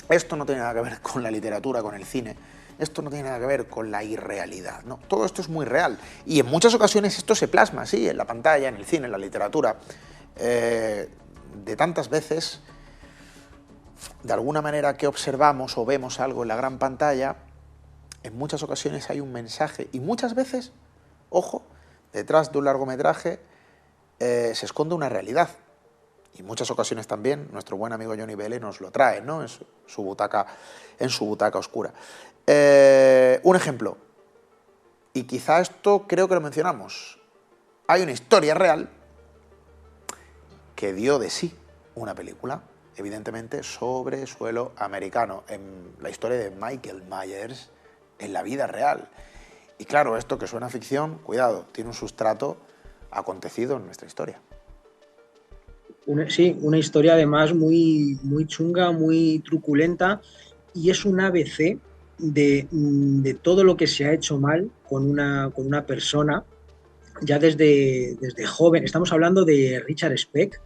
esto no tiene nada que ver con la literatura, con el cine, esto no tiene nada que ver con la irrealidad, ¿no? Todo esto es muy real y en muchas ocasiones esto se plasma, sí, en la pantalla, en el cine, en la literatura, de tantas veces, de alguna manera que observamos o vemos algo en la gran pantalla, en muchas ocasiones hay un mensaje y muchas veces, ojo, detrás de un largometraje se esconde una realidad. Y en muchas ocasiones también nuestro buen amigo Johnny Vélez nos lo trae, ¿no?, en su butaca oscura. Un ejemplo, y quizá esto creo que lo mencionamos, hay una historia real que dio de sí una película, evidentemente sobre suelo americano, en la historia de Michael Myers en la vida real. Y claro, esto que suena ficción, cuidado, tiene un sustrato acontecido en nuestra historia. Sí, una historia además muy, muy chunga, muy truculenta, y es un ABC de todo lo que se ha hecho mal con una persona ya desde joven. Estamos hablando de Richard Speck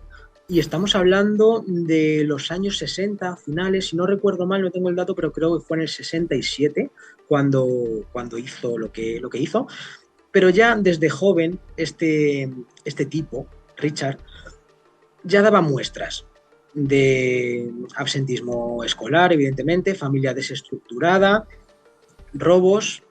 y estamos hablando de los años 60, finales, si no recuerdo mal, no tengo el dato, pero creo que fue en el 67 cuando hizo lo que hizo. Pero ya desde joven este tipo, Richard, ya daba muestras de absentismo escolar, evidentemente, familia desestructurada, robos.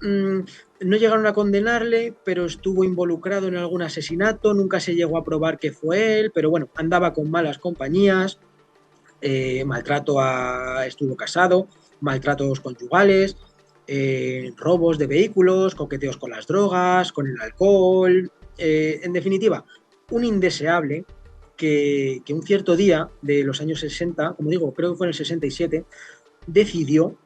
No llegaron a condenarle, pero estuvo involucrado en algún asesinato, nunca se llegó a probar que fue él, pero bueno, andaba con malas compañías, estuvo casado, maltratos conyugales, robos de vehículos, coqueteos con las drogas, con el alcohol, en definitiva, un indeseable que un cierto día de los años 60, como digo, creo que fue en el 67, decidió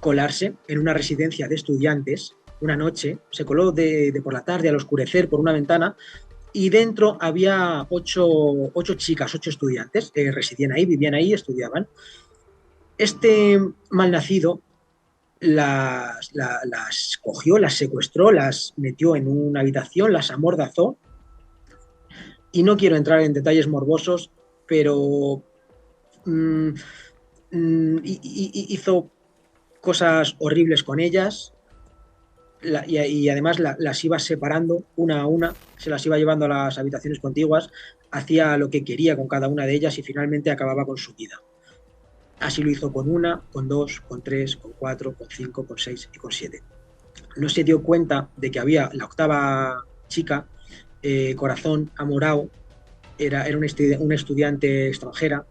colarse en una residencia de estudiantes una noche, se coló de por la tarde al oscurecer por una ventana y dentro había ocho chicas, ocho estudiantes que residían ahí, vivían ahí, estudiaban. Este malnacido las cogió, las secuestró, las metió en una habitación, las amordazó y no quiero entrar en detalles morbosos, pero mm, hizo cosas horribles con ellas y además las iba separando una a una, se las iba llevando a las habitaciones contiguas, hacía lo que quería con cada una de ellas y finalmente acababa con su vida. Así lo hizo con una, con dos, con tres, con cuatro, con cinco, con seis y con siete. No se dio cuenta de que había la octava chica, Corazón Amorao, era una estudiante extranjera,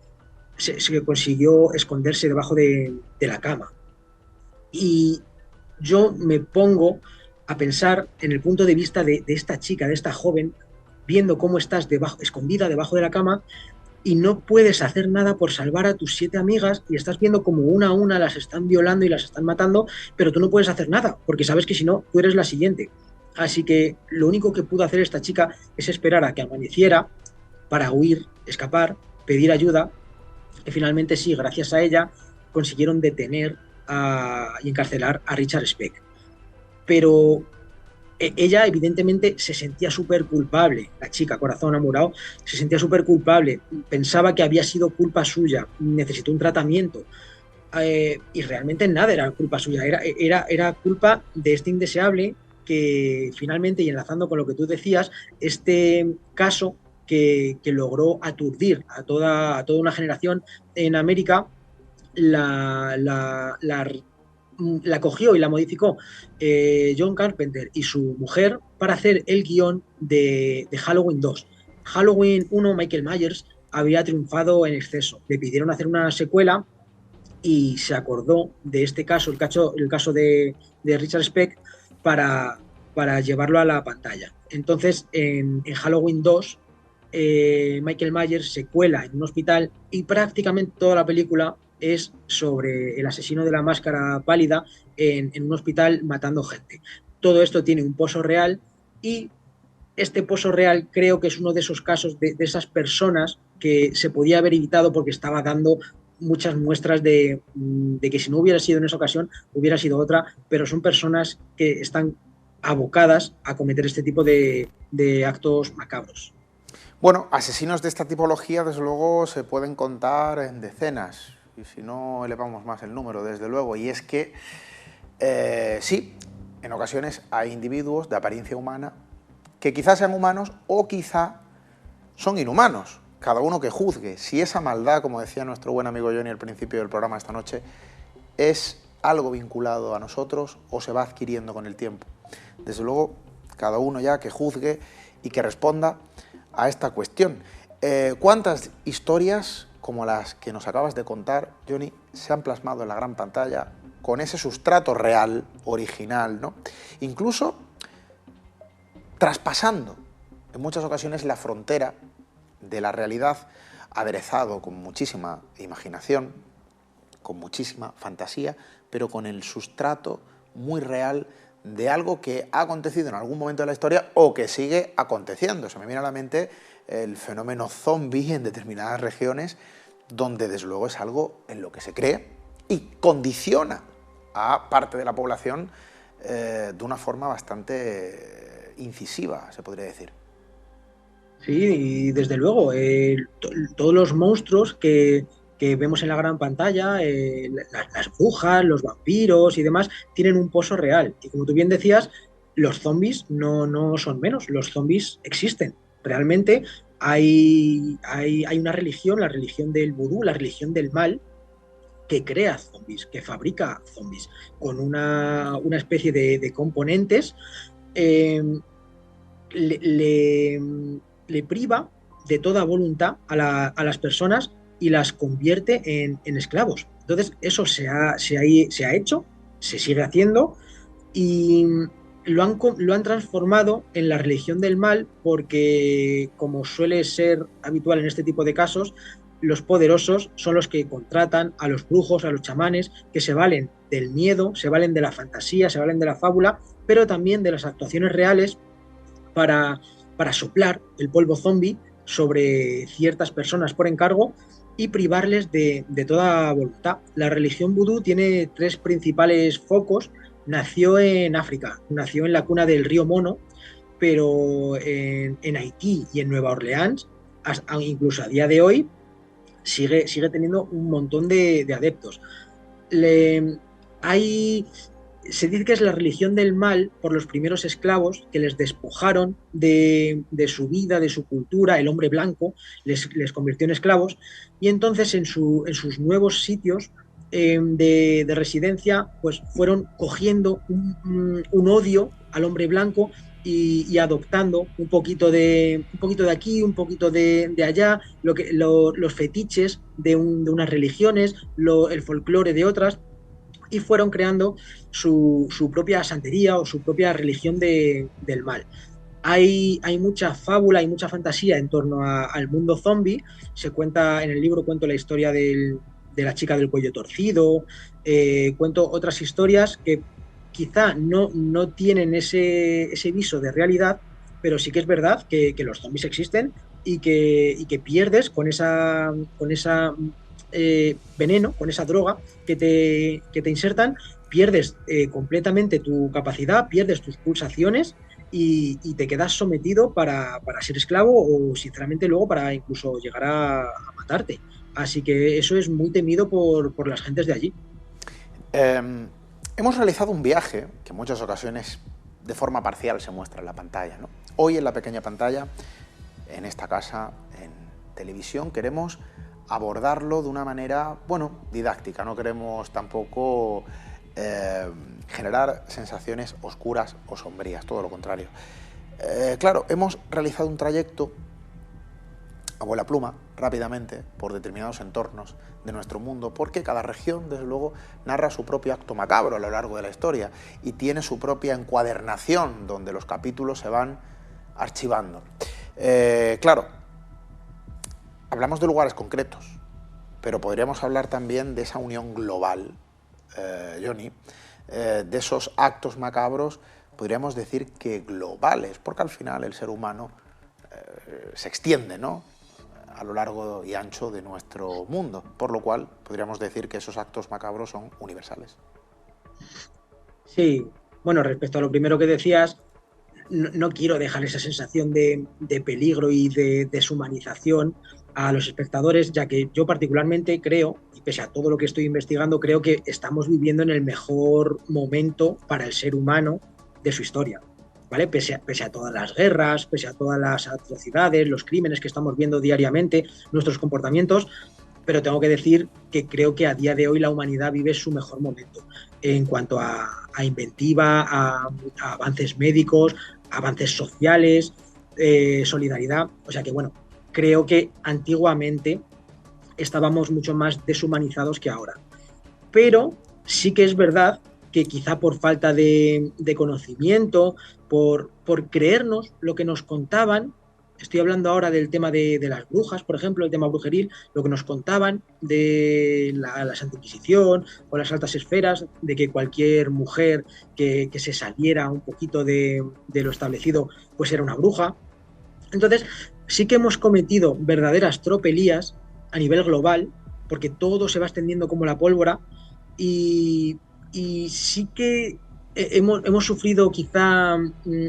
se consiguió esconderse debajo de la cama. Y yo me pongo a pensar en el punto de vista de esta chica, de esta joven, viendo cómo estás escondida debajo de la cama y no puedes hacer nada por salvar a tus 7 amigas y estás viendo como una a una las están violando y las están matando, pero tú no puedes hacer nada porque sabes que si no, tú eres la siguiente. Así que lo único que pudo hacer esta chica es esperar a que amaneciera para huir, escapar, pedir ayuda y finalmente sí, gracias a ella consiguieron detener y encarcelar a Richard Speck. Pero ella evidentemente se sentía súper culpable, la chica Corazón Amorao se sentía súper culpable, pensaba que había sido culpa suya, necesitó un tratamiento y realmente nada era culpa suya, era culpa de este indeseable que finalmente, y enlazando con lo que tú decías, este caso que logró aturdir a toda una generación en América, la, la, la, la cogió y la modificó John Carpenter y su mujer para hacer el guión de Halloween 2. Halloween 1, Michael Myers había triunfado en exceso. Le pidieron hacer una secuela y se acordó de este caso, el caso de Richard Speck, para llevarlo a la pantalla. Entonces, en Halloween 2, Michael Myers se cuela en un hospital y prácticamente toda la película es sobre el asesino de la máscara pálida en un hospital matando gente. Todo esto tiene un pozo real y este pozo real creo que es uno de esos casos de esas personas que se podía haber evitado porque estaba dando muchas muestras de que si no hubiera sido en esa ocasión, hubiera sido otra, pero son personas que están abocadas a cometer este tipo de actos macabros. Bueno, asesinos de esta tipología, desde luego, se pueden contar en decenas, y si no elevamos más el número, desde luego, y es que, sí, en ocasiones hay individuos de apariencia humana que quizás sean humanos o quizá son inhumanos. Cada uno que juzgue si esa maldad, como decía nuestro buen amigo Johnny al principio del programa esta noche, es algo vinculado a nosotros o se va adquiriendo con el tiempo. Desde luego, cada uno ya que juzgue y que responda a esta cuestión. ¿Cuántas historias como las que nos acabas de contar, Johnny, se han plasmado en la gran pantalla con ese sustrato real, original, ¿no? Incluso traspasando en muchas ocasiones la frontera de la realidad, aderezado con muchísima imaginación, con muchísima fantasía, pero con el sustrato muy real de algo que ha acontecido en algún momento de la historia o que sigue aconteciendo. Se me viene a la mente el fenómeno zombie en determinadas regiones, donde desde luego es algo en lo que se cree y condiciona a parte de la población de una forma bastante incisiva, se podría decir. Sí, y desde luego, todos los monstruos que vemos en la gran pantalla, las brujas, los vampiros y demás, tienen un pozo real. Y como tú bien decías, los zombies no son menos, los zombies existen. Realmente hay una religión, la religión del vudú, la religión del mal, que crea zombies, que fabrica zombies, con una especie de componentes. eh, le, le, le priva de toda voluntad a las personas y las convierte en esclavos. Entonces, eso se ha hecho, se sigue haciendo y lo han transformado en la religión del mal porque, como suele ser habitual en este tipo de casos, los poderosos son los que contratan a los brujos, a los chamanes, que se valen del miedo, se valen de la fantasía, se valen de la fábula, pero también de las actuaciones reales para, para soplar el polvo zombie sobre ciertas personas por encargo y privarles de toda voluntad. La religión vudú tiene tres principales focos. Nació en África, nació en la cuna del río Mono, pero en Haití y en Nueva Orleans, incluso a día de hoy, sigue teniendo un montón de adeptos. Le, hay, Se dice que es la religión del mal por los primeros esclavos que les despojaron de su vida, de su cultura, el hombre blanco les convirtió en esclavos y entonces en sus nuevos sitios de residencia pues fueron cogiendo un odio al hombre blanco y adoptando un poquito de aquí, un poquito de allá, los fetiches de unas religiones, el folclore de otras, y fueron creando su propia santería o su propia religión del mal. Hay mucha fábula y mucha fantasía en torno al mundo zombie. Se cuenta en el libro, cuento la historia de la chica del cuello torcido, cuento otras historias que quizá no tienen ese viso de realidad, pero sí que es verdad que los zombies existen y que pierdes con esa veneno, con esa droga que te insertan, pierdes completamente tu capacidad, pierdes tus pulsaciones y te quedas sometido para ser esclavo o sinceramente luego para incluso llegar a matarte. Así que eso es muy temido por las gentes de allí. Hemos realizado un viaje que en muchas ocasiones de forma parcial se muestra en la pantalla, ¿no? Hoy en la pequeña pantalla, en esta casa, en televisión, queremos abordarlo de una manera, bueno, didáctica. No queremos tampoco generar sensaciones oscuras o sombrías, todo lo contrario. Claro, hemos realizado un trayecto a vuela pluma, rápidamente, por determinados entornos de nuestro mundo, porque cada región, desde luego, narra su propio acto macabro a lo largo de la historia y tiene su propia encuadernación, donde los capítulos se van archivando. Claro, hablamos de lugares concretos, pero podríamos hablar también de esa unión global, Johnny, de esos actos macabros, podríamos decir que globales, porque al final el ser humano se extiende, ¿no?, a lo largo y ancho de nuestro mundo, por lo cual podríamos decir que esos actos macabros son universales. Sí, bueno, respecto a lo primero que decías, no quiero dejar esa sensación de peligro y de deshumanización a los espectadores, ya que yo particularmente creo, y pese a todo lo que estoy investigando, creo que estamos viviendo en el mejor momento para el ser humano de su historia, ¿vale? Pese a todas las guerras, pese a todas las atrocidades, los crímenes que estamos viendo diariamente, nuestros comportamientos, pero tengo que decir que creo que a día de hoy la humanidad vive su mejor momento en cuanto a inventiva, a avances médicos, avances sociales, solidaridad. O sea que, bueno, creo que antiguamente estábamos mucho más deshumanizados que ahora. Pero sí que es verdad que quizá por falta de conocimiento, por creernos lo que nos contaban, estoy hablando ahora del tema de las brujas, por ejemplo, el tema brujeril, lo que nos contaban de la Santa Inquisición o las altas esferas, de que cualquier mujer que se saliera un poquito de lo establecido, pues era una bruja. Entonces, sí que hemos cometido verdaderas tropelías a nivel global, porque todo se va extendiendo como la pólvora, y, y sí que hemos sufrido quizá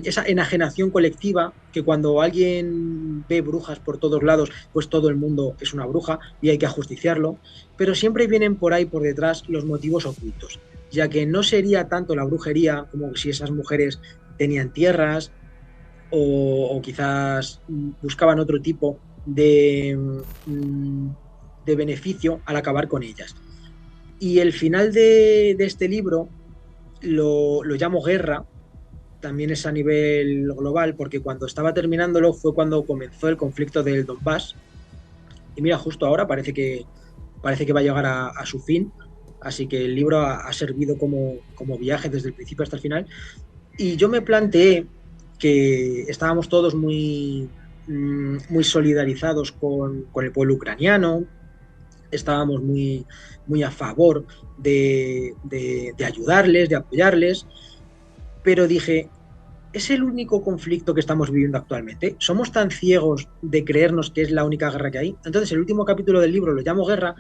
esa enajenación colectiva, que cuando alguien ve brujas por todos lados, pues todo el mundo es una bruja y hay que ajusticiarlo, pero siempre vienen por ahí por detrás los motivos ocultos, ya que no sería tanto la brujería como si esas mujeres tenían tierras o quizás buscaban otro tipo de beneficio al acabar con ellas. Y el final de este libro lo llamo guerra, también es a nivel global, porque cuando estaba terminándolo fue cuando comenzó el conflicto del Donbass. Y mira, justo ahora parece que va a llegar a su fin. Así que el libro ha servido como viaje desde el principio hasta el final. Y yo me planteé que estábamos todos muy solidarizados con el pueblo ucraniano, estábamos muy a favor de ayudarles, de apoyarles, pero dije, ¿es el único conflicto que estamos viviendo actualmente? ¿Somos tan ciegos de creernos que es la única guerra que hay? Entonces, el último capítulo del libro lo llamo Guerra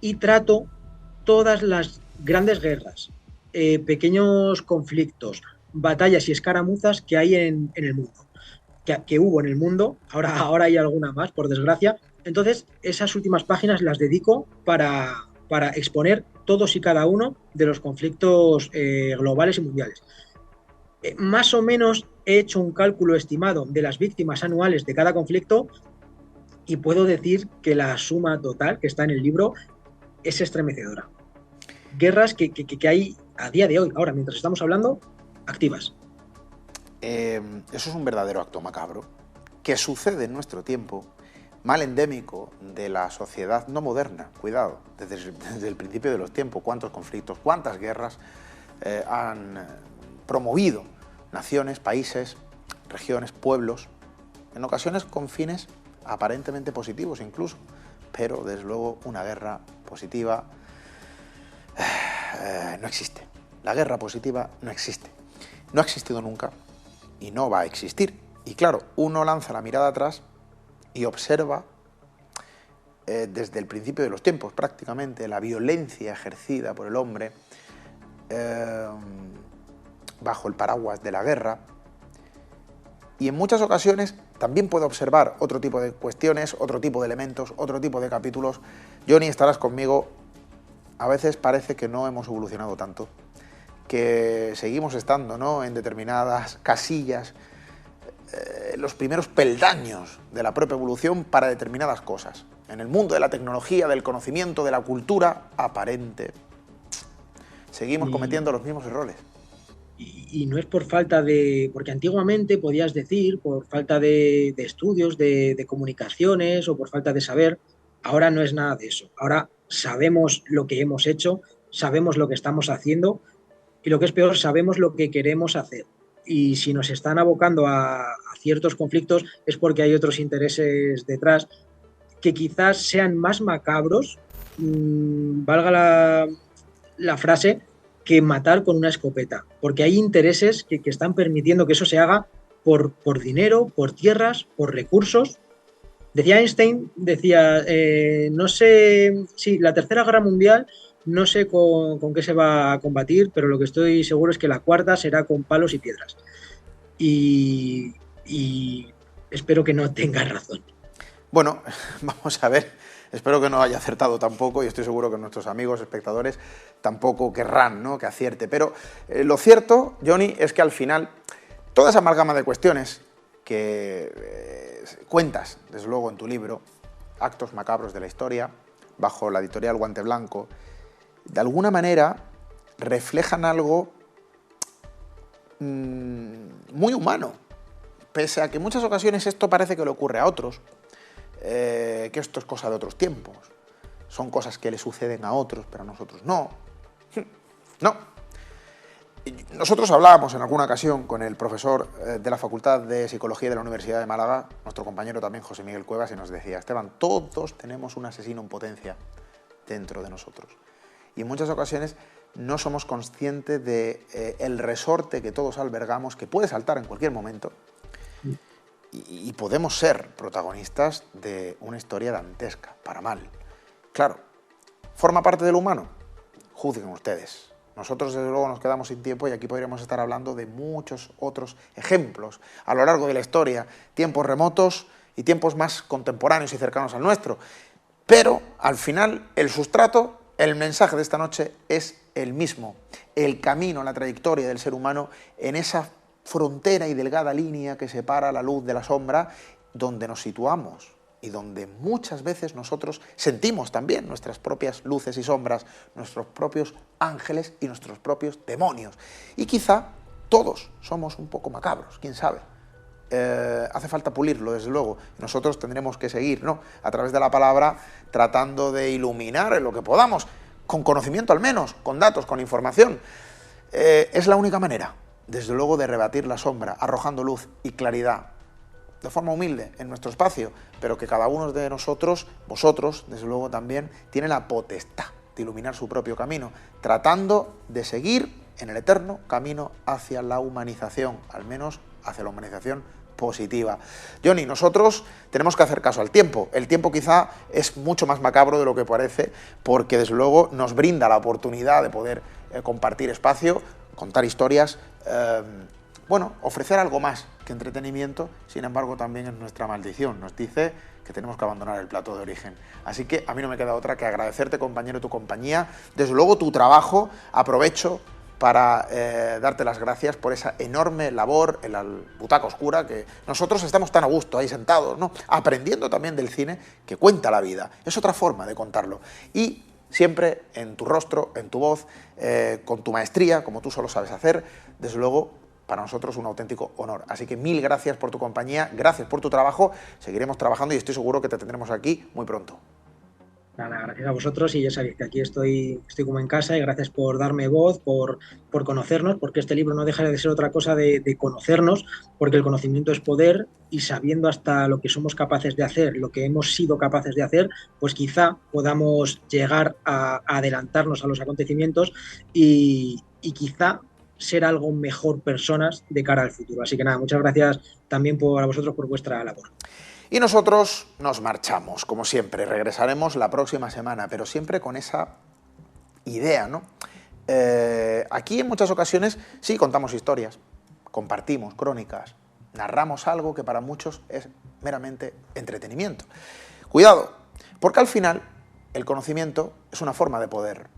y trato todas las grandes guerras, pequeños conflictos, batallas y escaramuzas que hay en el mundo, que hubo en el mundo, ahora hay alguna más, por desgracia. Entonces, esas últimas páginas las dedico para exponer todos y cada uno de los conflictos globales y mundiales. Más o menos he hecho un cálculo estimado de las víctimas anuales de cada conflicto y puedo decir que la suma total que está en el libro es estremecedora. Guerras que hay a día de hoy, ahora, mientras estamos hablando, activas. Eso es un verdadero acto macabro que sucede en nuestro tiempo, mal endémico de la sociedad no moderna. Cuidado, desde el principio de los tiempos, cuántos conflictos, cuántas guerras han promovido naciones, países, regiones, pueblos, en ocasiones con fines aparentemente positivos incluso, pero desde luego una guerra positiva no existe. La guerra positiva no existe. No ha existido nunca y no va a existir. Y claro, uno lanza la mirada atrás y observa desde el principio de los tiempos prácticamente la violencia ejercida por el hombre bajo el paraguas de la guerra, y en muchas ocasiones también puede observar otro tipo de cuestiones, otro tipo de elementos, otro tipo de capítulos. Johnny, estarás conmigo, a veces parece que no hemos evolucionado tanto, que seguimos estando, ¿no?, en determinadas casillas, los primeros peldaños de la propia evolución para determinadas cosas. En el mundo de la tecnología, del conocimiento, de la cultura aparente, seguimos cometiendo los mismos errores. Y no es por falta de, porque antiguamente podías decir, por falta de estudios, de comunicaciones o por falta de saber, ahora no es nada de eso. Ahora sabemos lo que hemos hecho, sabemos lo que estamos haciendo y lo que es peor, sabemos lo que queremos hacer. Y si nos están abocando a ciertos conflictos es porque hay otros intereses detrás que quizás sean más macabros, valga la frase, que matar con una escopeta, porque hay intereses que están permitiendo que eso se haga por dinero, por tierras, por recursos. Decía Einstein, no sé, sí, la Tercera Guerra Mundial, no sé con qué se va a combatir, pero lo que estoy seguro es que la cuarta será con palos y piedras. Y espero que no tenga razón. Bueno, vamos a ver, espero que no haya acertado tampoco y estoy seguro que nuestros amigos, espectadores, tampoco querrán, ¿no?, que acierte. Pero lo cierto, Johnny, es que al final toda esa amalgama de cuestiones que cuentas, desde luego, en tu libro, Actos macabros de la historia, bajo la editorial Guante Blanco, de alguna manera reflejan algo muy humano, pese a que en muchas ocasiones esto parece que le ocurre a otros, que esto es cosa de otros tiempos, son cosas que le suceden a otros, pero a nosotros no. No. Nosotros hablábamos en alguna ocasión con el profesor de la Facultad de Psicología de la Universidad de Málaga, nuestro compañero también José Miguel Cuevas, y nos decía: Esteban, todos tenemos un asesino en potencia dentro de nosotros. Y en muchas ocasiones no somos conscientes del resorte que todos albergamos, que puede saltar en cualquier momento, y podemos ser protagonistas de una historia dantesca, para mal. Claro, ¿forma parte de lo humano? Juzguen ustedes. Nosotros, desde luego, nos quedamos sin tiempo y aquí podríamos estar hablando de muchos otros ejemplos a lo largo de la historia, tiempos remotos y tiempos más contemporáneos y cercanos al nuestro. Pero, al final, el sustrato, el mensaje de esta noche es el mismo. El camino, la trayectoria del ser humano en esa frontera y delgada línea que separa la luz de la sombra, donde nos situamos y donde muchas veces nosotros sentimos también nuestras propias luces y sombras, nuestros propios ángeles y nuestros propios demonios. Y quizá todos somos un poco macabros, quién sabe. Hace falta pulirlo, desde luego. Nosotros tendremos que seguir, ¿no?, a través de la palabra, tratando de iluminar en lo que podamos, con conocimiento al menos, con datos, con información. Es la única manera desde luego, de rebatir la sombra, arrojando luz y claridad, de forma humilde, en nuestro espacio, pero que cada uno de nosotros, vosotros, desde luego también, tiene la potestad de iluminar su propio camino, tratando de seguir en el eterno camino hacia la humanización, al menos hacia la humanización positiva. Johnny, nosotros tenemos que hacer caso al tiempo. El tiempo quizá es mucho más macabro de lo que parece, porque desde luego nos brinda la oportunidad de poder compartir espacio, contar historias, bueno, ofrecer algo más que entretenimiento. Sin embargo, también es nuestra maldición. Nos dice que tenemos que abandonar el plato de origen. Así que a mí no me queda otra que agradecerte, compañero, tu compañía, desde luego tu trabajo. Aprovecho para darte las gracias por esa enorme labor en la butaca oscura, que nosotros estamos tan a gusto ahí sentados, ¿no?, aprendiendo también del cine, que cuenta la vida. Es otra forma de contarlo. Y siempre en tu rostro, en tu voz, con tu maestría, como tú solo sabes hacer, desde luego, para nosotros un auténtico honor. Así que mil gracias por tu compañía, gracias por tu trabajo, seguiremos trabajando y estoy seguro que te tendremos aquí muy pronto. Nada, gracias a vosotros y ya sabéis que aquí estoy como en casa y gracias por darme voz, por conocernos, porque este libro no deja de ser otra cosa de conocernos, porque el conocimiento es poder y sabiendo hasta lo que somos capaces de hacer, lo que hemos sido capaces de hacer, pues quizá podamos llegar a adelantarnos a los acontecimientos y quizá ser algo mejor personas de cara al futuro. Así que nada, muchas gracias también a vosotros por vuestra labor. Y nosotros nos marchamos, como siempre. Regresaremos la próxima semana, pero siempre con esa idea, ¿no? Aquí en muchas ocasiones sí contamos historias, compartimos crónicas, narramos algo que para muchos es meramente entretenimiento. Cuidado, porque al final el conocimiento es una forma de poder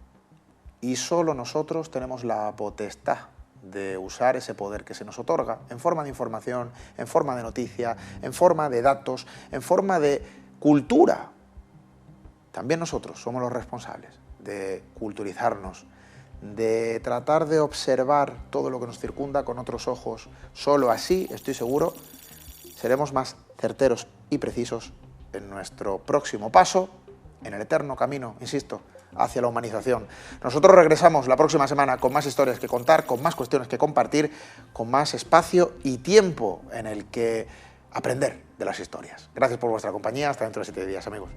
y solo nosotros tenemos la potestad de usar ese poder que se nos otorga en forma de información, en forma de noticia, en forma de datos, en forma de cultura. También nosotros somos los responsables de culturizarnos, de tratar de observar todo lo que nos circunda con otros ojos. Solo así, estoy seguro, seremos más certeros y precisos en nuestro próximo paso, en el eterno camino, insisto, hacia la humanización. Nosotros regresamos la próxima semana con más historias que contar, con más cuestiones que compartir, con más espacio y tiempo en el que aprender de las historias. Gracias por vuestra compañía. Hasta dentro de 7 días, amigos.